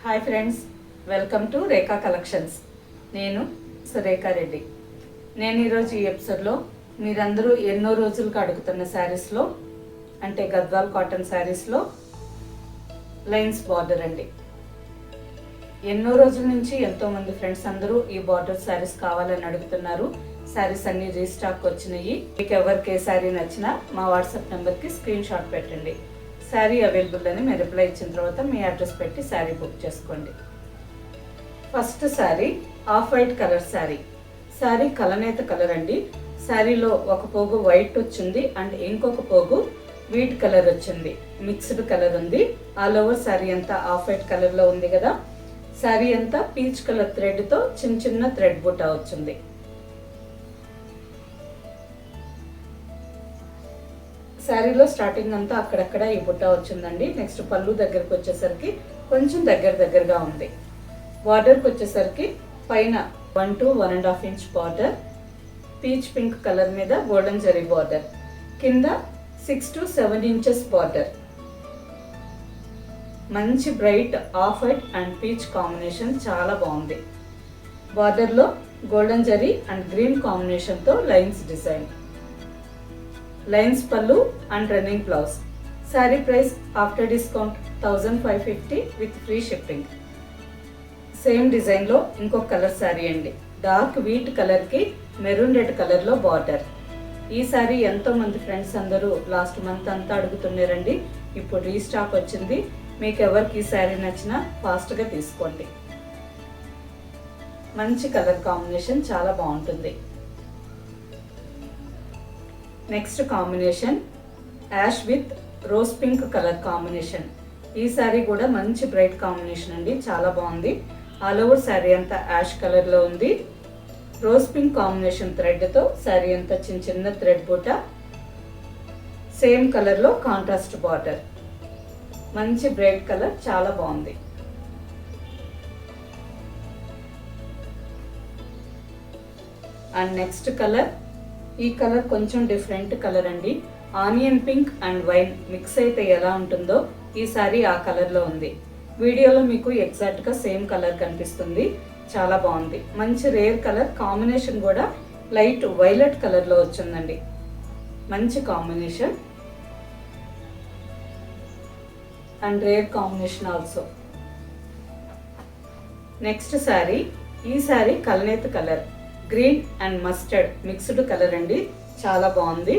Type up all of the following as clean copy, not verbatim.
Hi friends, welcome to Rekha collections. నేను సురేఖా రెడ్డి. నేను ఈరోజు ఈ ఎపిసోడ్లో మీరందరూ ఎన్నో రోజులుగా అడుగుతున్న శారీస్లో అంటే గద్వాల్ కాటన్ శారీస్లో లైన్స్ బార్డర్ అండి. ఎన్నో రోజుల నుంచి ఎంతోమంది ఫ్రెండ్స్ అందరూ ఈ బార్డర్ శారీస్ కావాలని అడుగుతున్నారు. శారీస్ అన్ని రీస్టాక్ వచ్చినాయి. మీకు ఎవరికి ఏ శారీ నచ్చినా మా వాట్సాప్ నెంబర్కి స్క్రీన్ షాట్ పెట్టండి. శారీ అవైలబుల్ అని మీరు రిప్లై ఇచ్చిన తర్వాత మీ అడ్రస్ పెట్టి శారీ బుక్ చేసుకోండి. First sari off white colour sari. Sari కలనేత కలర్ అండి. శారీలో ఒక పోగు వైట్ వచ్చింది అండ్ ఇంకొక పోగు వీట్ కలర్ వచ్చింది. మిక్స్డ్ కలర్ ఉంది. ఆల్ ఓవర్ శారీ అంతా ఆఫ్ వైట్ కలర్లో ఉంది కదా. శారీ అంతా పీచ్ కలర్ థ్రెడ్తో చిన్న చిన్న థ్రెడ్ బుట్ట వచ్చింది. శారీలో స్టార్టింగ్ అంతా అక్కడక్కడ ఈ బుట్ట వచ్చిందండి. నెక్స్ట్ పళ్ళు దగ్గరకు వచ్చేసరికి కొంచెం దగ్గరగా ఉంది. బార్డర్కి వచ్చేసరికి పైన 1 to 1.5 inch border, peach pink colour మీద గోల్డెన్ జరీ బార్డర్, కింద 6 to 7 ఇంచెస్ బార్డర్. మంచి bright off white and peach combination చాలా బాగుంది. బార్డర్లో గోల్డెన్ జరీ అండ్ గ్రీన్ కాంబినేషన్తో లైన్స్ డిజైన్. లైన్స్ పళ్ళు and running blouse. Sari price after discount 1550 with free shipping. Same డిజైన్లో ఇంకొక కలర్ శారీ అండి. డార్క్ వీట్ కలర్కి మెరూన్ రెడ్ కలర్లో బార్డర్. ఈ శారీ ఎంతో మంది ఫ్రెండ్స్ అందరూ లాస్ట్ మంత్ అంతా అడుగుతున్నారండి. ఇప్పుడు రీస్టాక్ వచ్చింది. మీకు ఎవరికి ఈ శారీ నచ్చినా ఫాస్ట్గా తీసుకోండి. మంచి కలర్ కాంబినేషన్ చాలా బాగుంటుంది. Next combination ash with rose pink colour combination. ఈ శారీ కూడా మంచి బ్రైట్ కాంబినేషన్ అండి, చాలా బాగుంది. ఆల్ ఓవర్ శారీ అంతా యాష్ కలర్లో ఉంది. రోజ్ పింక్ కాంబినేషన్ థ్రెడ్తో శారీ అంతా చిన్న చిన్న థ్రెడ్ బూట. సేమ్ కలర్లో కాంట్రాస్ట్ బార్డర్. మంచి బ్రైట్ కలర్, చాలా బాగుంది. అండ్ నెక్స్ట్ కలర్, ఈ కలర్ కొంచెం డిఫరెంట్ కలర్ అండి. Onion pink and wine mix అయితే ఎలా ఉంటుందో ఈ సారీ ఆ కలర్లో ఉంది. వీడియోలో మీకు ఎగ్జాక్ట్గా సేమ్ కలర్ కనిపిస్తుంది. చాలా బాగుంది. మంచి రేర్ కలర్ కాంబినేషన్ కూడా లైట్ వైలెట్ కలర్లో వచ్చిందండి. మంచి combination and rare combination also. Next sari, ఈ శారీ కల్నేత్ colour, green and mustard mixed colour అండి, చాలా బాగుంది.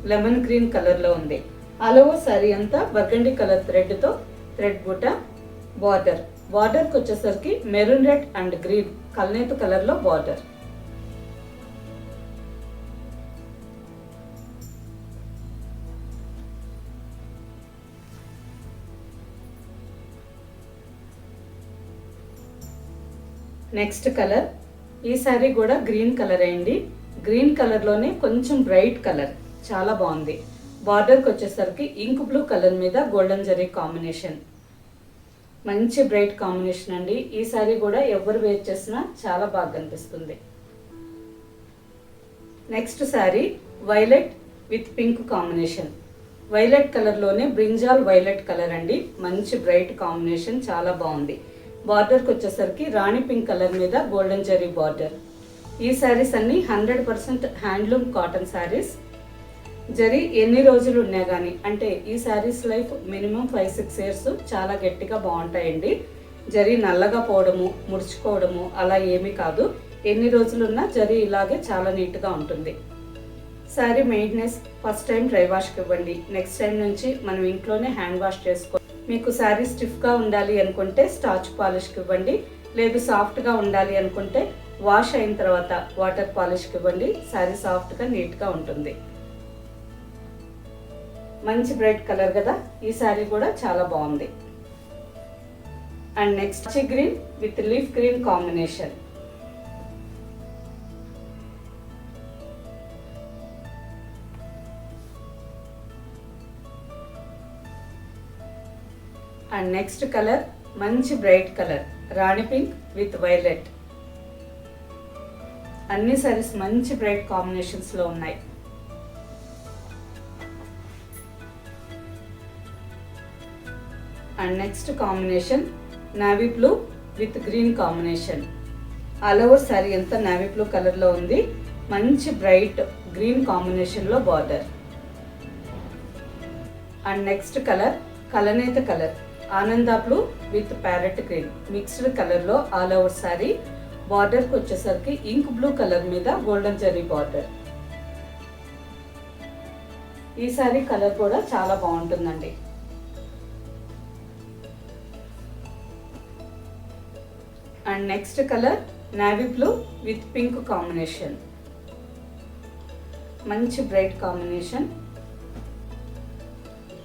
లెమన్ గ్రీన్ కలర్లో ఉంది. ఆల్ ఓవర్ శారీ అంతా బర్గండి కలర్ థ్రెడ్తో థ్రెడ్ బూట. బార్డర్కి వచ్చేసరికి మెరూన్ రెడ్ అండ్ గ్రీన్ కల్నేత్ కలర్లో బార్డర్. నెక్స్ట్ కలర్, ఈ శారీ కూడా గ్రీన్ కలర్ అయింది. గ్రీన్ కలర్లోనే కొంచెం బ్రైట్ కలర్, చాలా బాగుంది. బార్డర్కి వచ్చేసరికి ఇంక్ బ్లూ కలర్ మీద గోల్డెన్ జరీ కాంబినేషన్. మంచి బ్రైట్ కాంబినేషన్ అండి. ఈ శారీ కూడా ఎవరు వేర్ చేసినా చాలా బాగా కనిపిస్తుంది. Next sari violet with pink combination. Violet కలర్లోనే బ్రింజాల్ వైలెట్ కలర్ అండి. మంచి బ్రైట్ కాంబినేషన్, చాలా బాగుంది. బార్డర్కి వచ్చేసరికి రాణి పింక్ కలర్ మీద గోల్డెన్ జరీ బార్డర్. ఈ శారీస్ అన్ని 100% హ్యాండ్లూమ్ కాటన్ శారీస్. జరీ ఎన్ని రోజులు ఉన్నా కానీ, అంటే ఈ శారీస్ లైఫ్ మినిమం 5-6 ఇయర్స్, చాలా గట్టిగా బాగుంటాయండి. జరీ నల్లగా పోవడము, ముడుచుకోవడము అలా ఏమీ కాదు. ఎన్ని రోజులున్నా జరీ ఇలాగే చాలా నీట్గా ఉంటుంది. Sari maintenance first time dry వాష్కి ఇవ్వండి. నెక్స్ట్ టైం నుంచి మనం ఇంట్లోనే హ్యాండ్ వాష్ చేసుకో. మీకు శారీ స్టిఫ్గా ఉండాలి అనుకుంటే స్టార్చ్ పాలిష్కి ఇవ్వండి. లేదు సాఫ్ట్గా ఉండాలి అనుకుంటే వాష్ అయిన తర్వాత వాటర్ పాలిష్కి ఇవ్వండి. శారీ సాఫ్ట్గా నీట్గా ఉంటుంది. మంచి బ్రైట్ కలర్ కదా. ఈ శారీ కూడా చాలా బాగుంది. And next green with leaf green combination. And next colour మంచి బ్రైట్ కలర్, రాణి పింక్ విత్ వైలెట్. అన్ని సారీస్ మంచి బ్రైట్ కాంబినేషన్స్లో ఉన్నాయి. And next combination navy blue with green combination. All over sari అంతా నావీ బ్లూ కలర్లో ఉంది. మంచి బ్రైట్ గ్రీన్ కాంబినేషన్లో బార్డర్. అండ్ నెక్స్ట్ కలర్ కలనేత కలర్, ఆనంద blue with parrot green mixed కలర్లో ఆల్ ఓవర్ శారీ. బార్డర్కి వచ్చేసరికి ఇంక్ బ్లూ కలర్ మీద గోల్డెన్ జరీ బార్డర్. ఈ శారీ కలర్ కూడా చాలా బాగుంటుందండి. And next colour navy blue with pink combination, మంచి bright combination.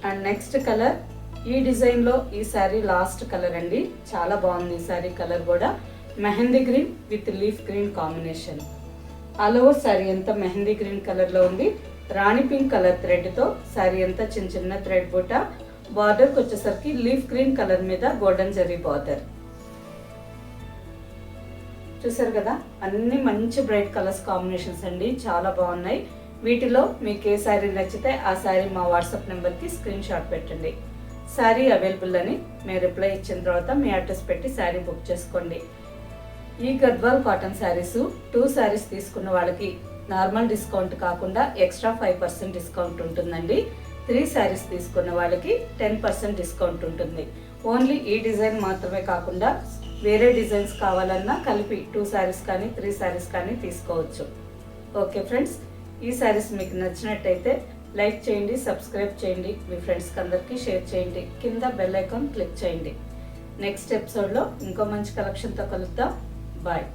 And next colour ఈ డిజైన్లో ఈ శారీ లాస్ట్ కలర్ అండి, చాలా బాగుంది ఈ శారీ కలర్ కూడా. Mehndi green with leaf green combination. All over sari అంతా మెహందీ గ్రీన్ కలర్లో ఉంది. రాణి పింక్ కలర్ థ్రెడ్తో శారీ అంతా చిన్న చిన్న థ్రెడ్ బూట. బార్డర్కి వచ్చేసరికి లీఫ్ గ్రీన్ కలర్ మీద గోల్డెన్ జరీ బార్డర్. చూసారు కదా, అన్ని మంచి బ్రైట్ కలర్స్ కాంబినేషన్స్ అండి, చాలా బాగున్నాయి. వీటిలో మీకు ఏ శారీ నచ్చితే ఆ శారీ మా వాట్సాప్ నెంబర్కి స్క్రీన్ షాట్ పెట్టండి. శారీ అవైలబుల్ అని మేము రిప్లై ఇచ్చిన తర్వాత మీ అడ్రస్ పెట్టి శారీ బుక్ చేసుకోండి. ఈ గద్వాల్ కాటన్ శారీస్ 2 శారీస్ తీసుకున్న వాళ్ళకి నార్మల్ డిస్కౌంట్ కాకుండా ఎక్స్ట్రా 5% డిస్కౌంట్ ఉంటుందండి. 3 శారీస్ తీసుకున్న వాళ్ళకి 10% డిస్కౌంట్ ఉంటుంది. ఓన్లీ ఈ డిజైన్ మాత్రమే కాకుండా వేరే డిజైన్స్ కావాలన్నా కలిపి 2 శారీస్ కానీ 3 శారీస్ కానీ తీసుకోవచ్చు. ఓకే ఫ్రెండ్స్, ఈ శారీస్ మీకు నచ్చినట్టయితే లైక్ చేయండి, సబ్స్క్రైబ్ చేయండి, మీ ఫ్రెండ్స్కి అందరికీ షేర్ చేయండి, కింద బెల్ ఐకాన్ క్లిక్ చేయండి. నెక్స్ట్ ఎపిసోడ్లో ఇంకో మంచి కలెక్షన్తో కలుద్దాం. బాయ్.